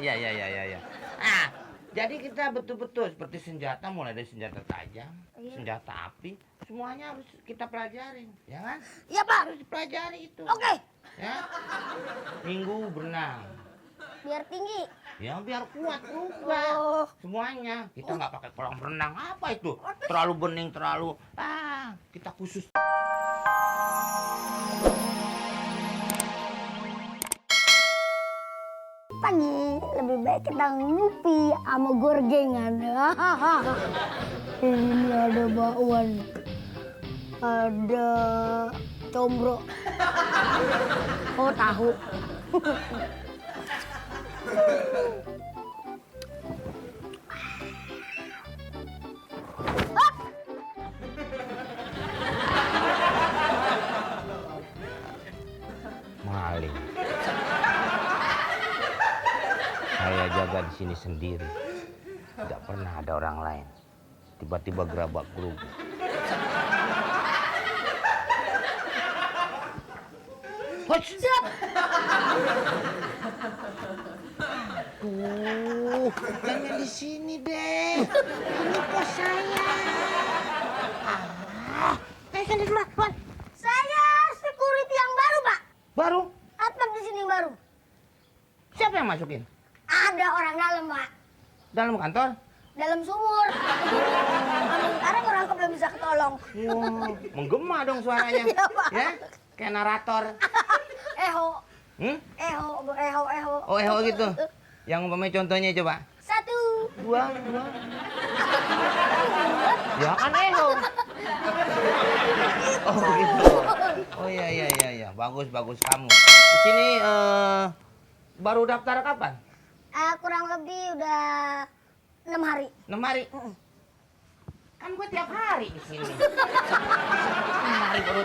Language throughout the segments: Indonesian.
Iya. Ah, jadi kita betul-betul seperti senjata, mulai dari senjata tajam, senjata api, semuanya harus kita pelajarin, ya kan? Iya, Pak. Harus dipelajari itu. Oke. Ya. Minggu berenang. Biar tinggi. Ya biar kuat juga. Oh. Semuanya. Kita nggak pakai kolam renang. Apa itu? Terlalu bening, terlalu kita khusus. Pagi lebih baik kita ngopi sama gorjengan. Ini ada bakwan, ada combro, tahu. Maling. Saya jaga di sini sendiri. Tidak pernah ada orang lain. Tiba-tiba gerabak gerubuk. Siap. Jangan di sini deh. Ini pos saya. Sini Pak. Saya security yang baru, Pak. Baru? Atap di sini baru. Siapa yang masukin? Ada orang dalam, Pak. Dalam kantor? Dalam sumur. Sekarang orang belum bisa ketolong. Menggema dong suaranya. Iya, Pak. Ya? Kayak narator. Eho. Eho. Eho. Oh, eho gitu. Yang umpamanya contohnya coba. 1, 2. Ya kan eho. Oh gitu. Oh iya. Bagus kamu. Di sini baru daftar kapan? Kurang lebih udah 6 hari. 6 hari. Kan gue tiap hari di sini. 6 hari baru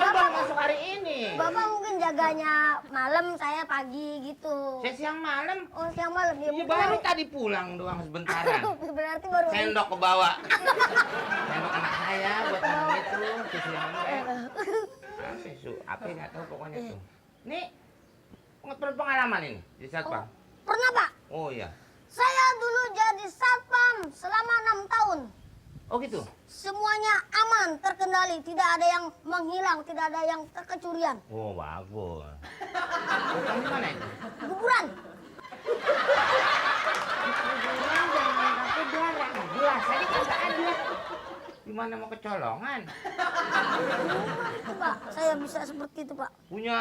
baru masuk hari ini. Bapak mungkin jaganya malam, saya pagi gitu. Saya siang malam. Oh, siang malam. Ya, Iya baru tadi pulang doang sebentaran. Berarti baru Sendok ke bawah. Sendok anak saya buat minum itu, susu yang apa nggak tahu pokoknya tuh. Nih, pengalaman ini di satpam. Pernah, Pak. Oh iya. Saya dulu jadi satpam selama 6 tahun. Oh gitu. Semuanya aman, terkendali, tidak ada yang menghilang, tidak ada yang terkecurian. Oh bagus. Oh, kamu mana itu? Kuburan. Kuburan jangan sampai darah. Jelas aja kagak ada. Gimana mau kecolongan? Pak, saya bisa seperti itu, Pak. Punya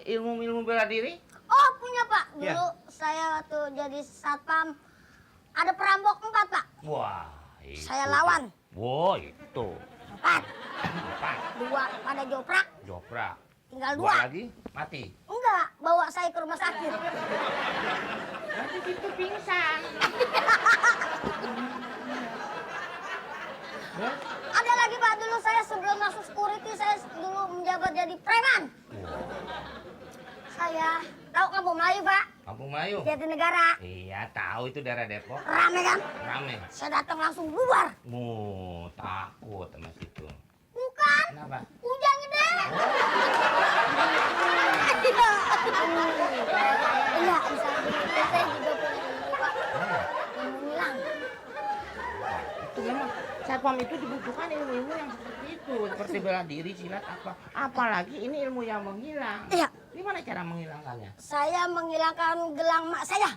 ilmu bela diri? Oh, punya, Pak. Ya. Dulu saya tuh jadi satpam, ada perampok 4, Pak. Wah, itu. Saya lawan. Wah, itu. 4. 4. 2 pada joprak, Joprak. tinggal 2. 2 lagi mati. Enggak, bawa saya ke rumah sakit. Nanti itu pingsan. Ada lagi, Pak, dulu saya sebelum masuk security, saya dulu menjabat jadi preman. Saya tahu Kampung Melayu, Pak. Kampung Melayu? Jatinegara. Iya, tahu itu daerah Depok. Rame kan? Rame. Saya datang langsung bubar. Takut sama situ. Bukan. Kenapa? Hujan gede. Iya, bisa. Saya juga punya ilmu, Pak. Yang menghilang. Itu memang satpam itu dibutuhkan ilmu-ilmu yang seperti itu, seperti bela diri, silat apa. Apalagi ini ilmu yang menghilang. Iya. Gimana cara menghilangkannya? Saya menghilangkan gelang mak saya.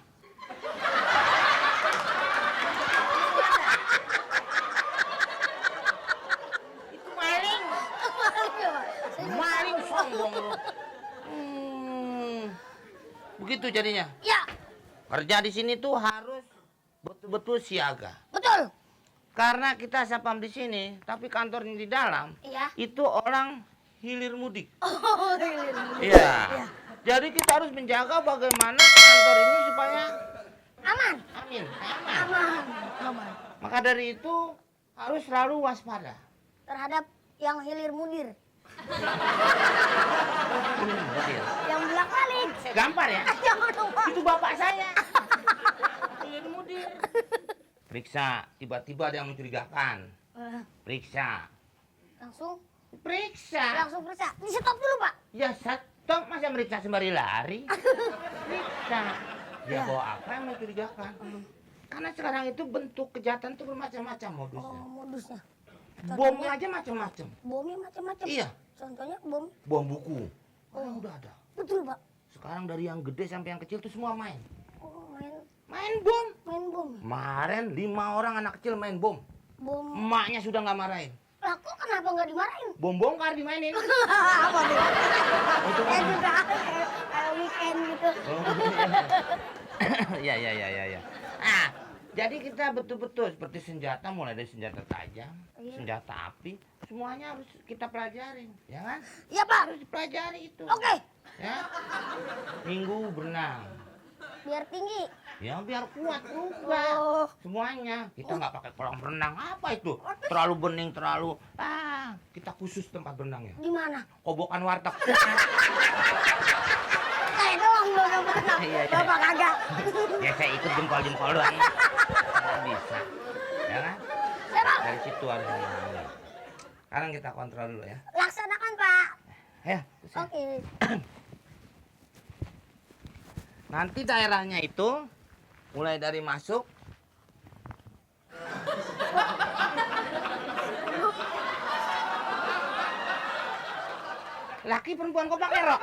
Itu maling. Maling sombong lu. Begitu jadinya. Ya, Kerja di sini tuh harus betul-betul siaga. betul. Karena kita satpam di sini, tapi kantornya di dalam, Iya. itu orang hilir mudik. Oh, Iya. Jadi kita harus menjaga bagaimana kantor ini supaya aman. aman. Aman. Maka dari itu harus selalu waspada. Terhadap yang hilir mudir. Mudir. Yang bilang balik. Gampar ya? Jangan dong, Pak. Itu bapak saya. Hilir mudir. Periksa, tiba-tiba ada yang mencurigakan. Periksa. Langsung Periksa. periksa. Di stop dulu, Pak. Ya, stop masa meriksa sembari lari. Periksa. Ya bawa apa yang mencurigakan? Karena sekarang itu bentuk kejahatan itu bermacam-macam modusnya. Oh, modusnya. Bomnya aja macam-macam. Bomnya macam-macam. Iya. Contohnya bom. Bom buku. Udah ada. Betul, Pak. Sekarang dari yang gede sampai yang kecil tuh semua main. Oh, Main bom. main bom. Kemarin 5 orang anak kecil main bom. Bom. Emaknya sudah nggak marahin. Lah, kok kenapa nggak dimarahin? Bom bongkar dimainin. Apa tuh? Itu Saya juga kayak weekend gitu. Ya. Ah, jadi kita betul-betul seperti senjata, mulai dari senjata tajam, Iya. senjata api, semuanya harus kita pelajarin, ya kan? Iya, Pak. Harus dipelajari itu. Oke. Ya. Minggu berenang. Biar tinggi. Ya biar kuat juga. Oh. Semuanya. Kita nggak pakai kolam renang. Apa itu? Terlalu bening, terlalu. Kita khusus tempat berenangnya. Di mana? Kobokan warteg. Saya doang belum yang berenang. Iya. Bapak kagak. Ya saya ikut jempol-jempol doang. Nggak bisa. Ya kan? Ya, Pak. Dari situ harus mengambil. Sekarang kita kontrol dulu ya. Laksanakan, Pak. Ya. terus ya. Oke. Nanti daerahnya itu mulai dari masuk. Laki perempuan kok pakai rok?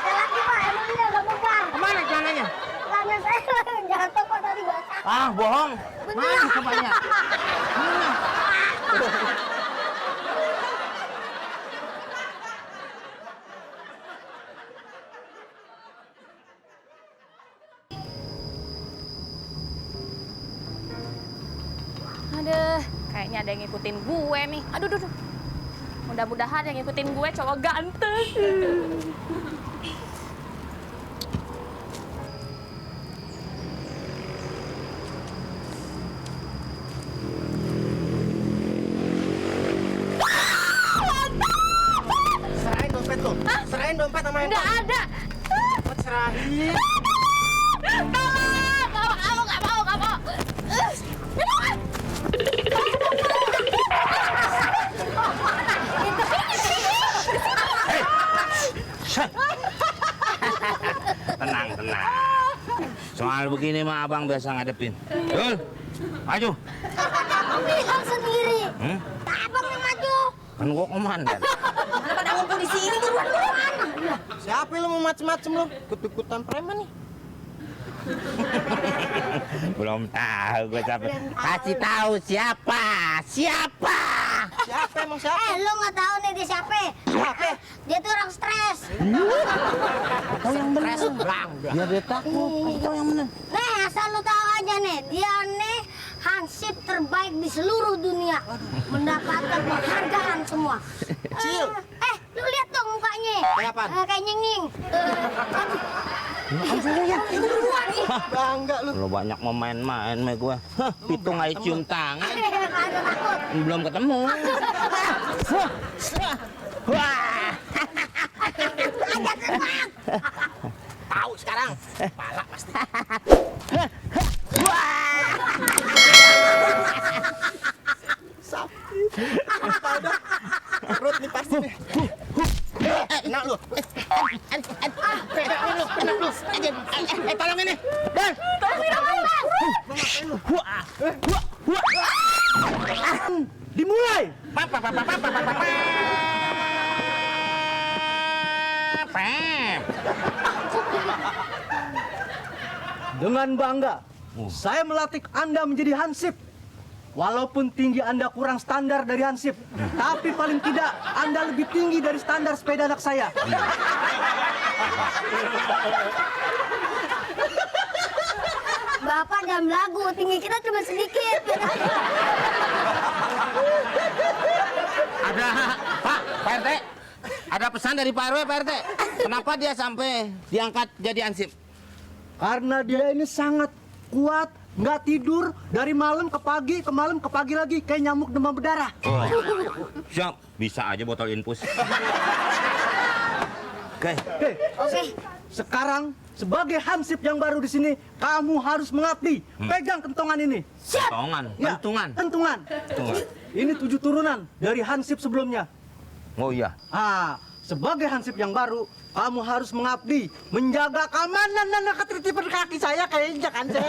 Lagi, Pak. Emang dia nggak bubar. Kemana celananya? Tangan saya jatuh kok tadi basah. Bohong. Mana cobanya? Mana? Aduh, kayaknya ada yang ngikutin gue nih. Aduh, duh, duh. Mudah-mudahan yang ngikutin gue cowok ganteng. Serahin dompet lo. Serahin dompet sama Nggak handphone. ada. Serahin. Tolong, nggak mau. Tenang. Soal begini mah abang biasa ngadepin. Yul, maju. Aku bilang sendiri. Abang yang maju. Kan gua komandan. Mana pada ngumpul di sini buruan. Siapa lo mau macem-macem lo? Ikut-ikutan preman nih. Belum tahu gue siapa. Kasih tahu siapa? Siapa? Siapa emang siapa? Lo nggak tahu nih dia siapa? Siapa? Dia tuh orang stres. Tahu yang benar. Biar dia takut. Kasih tahu yang benar. Nih asal lu tahu aja nih, dia nih hansip terbaik di seluruh dunia, mendapatkan penghargaan semua. Cil. Lu lihat dong mukanya. Kayak apaan? Kayak nying-nying. Bangga lu. Lo banyak mau main-main sama gue. Pitung aja cium tangan. Kagak takut. Belum ketemu. Wah. Tahu sekarang. Pala pasti. Sakit. Tahu dah. Perut nih pasti nih. Enak lu. Enak lu. Tolong ini. Dan. Dimulai. Dengan bangga, saya melatih Anda menjadi hansip. Walaupun tinggi Anda kurang standar dari hansip, tapi paling tidak Anda lebih tinggi dari standar sepeda anak saya. Bapak jangan belagu, tinggi kita cuma sedikit. Ada Pak RT. Ada pesan dari Pak RW, Pak RT. Kenapa dia sampai diangkat jadi ansip? Karena dia ini sangat kuat, nggak tidur dari malam ke pagi, ke malam ke pagi lagi, kayak nyamuk demam berdarah. Oh, siap. Bisa aja botol infus. Oke. Oke. Sekarang sebagai hansip yang baru di sini, kamu harus mengabdi. Pegang kentongan ini. Kentongan, Ya, kentungan. kentungan. Kentungan. Ini 7 turunan dari hansip sebelumnya. Oh iya. Ah, sebagai Hansip yang baru, kamu harus mengabdi, menjaga keamanan dan ketertiban kaki saya kayak injak Hansip.